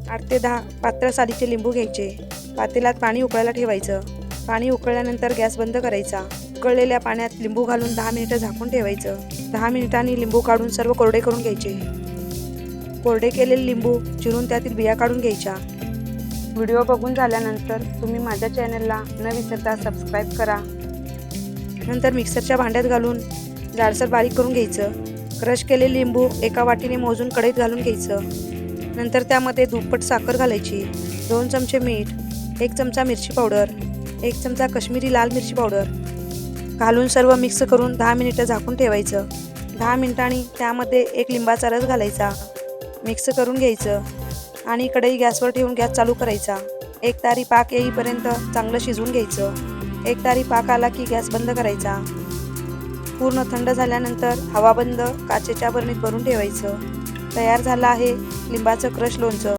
8 ते 10 पातळ सालीचे लिंबू घ्यायचे। पातेल्यात पाणी उकळायला ठेवायचं। पाणी उकळल्यानंतर गॅस बंद करायचा। उकळलेल्या पाण्यात लिंबू घालून 10 मिनिटं झाकून ठेवायचं। 10 मिनिटांनी लिंबू काढून सर्व कोरडे करून घ्यायचे। कोरडे केलेले लिंबू चिरून त्यातील बिया काढून घ्यायच्या। व्हिडिओ बघून झाल्यानंतर तुम्ही माझ्या चॅनलला न विसरता सबस्क्राईब करा। नंतर मिक्सरच्या भांड्यात घालून जाडसर बारीक करून घ्यायचं। क्रश केलेले लिंबू एका वाटीने मोजून कढईत घालून घ्यायचं। नंतर त्यामध्ये दुप्पट साखर घालायची, 2 चमचे मीठ, 1 चमचा मिरची पावडर, 1 चमचा काश्मीरी लाल मिरची पावडर घालून सर्व मिक्स करून 10 मिनिटं झाकून ठेवायचं। 10 मिनिटांनी त्यामध्ये 1 लिंबाचा रस घालायचा, मिक्स करून घ्यायचं आणि कढई गॅसवर ठेवून गॅस चालू करायचा। 1 तारी पाक येईपर्यंत चांगलं शिजवून घ्यायचं। 1 तारी पाक आला की गॅस बंद करायचा। पूर्ण थंड झाल्यानंतर हवा बंद काचेच्या बरणीत भरून ठेवायचं। तयार झालं आहे लिंबाचं क्रश लोणचं।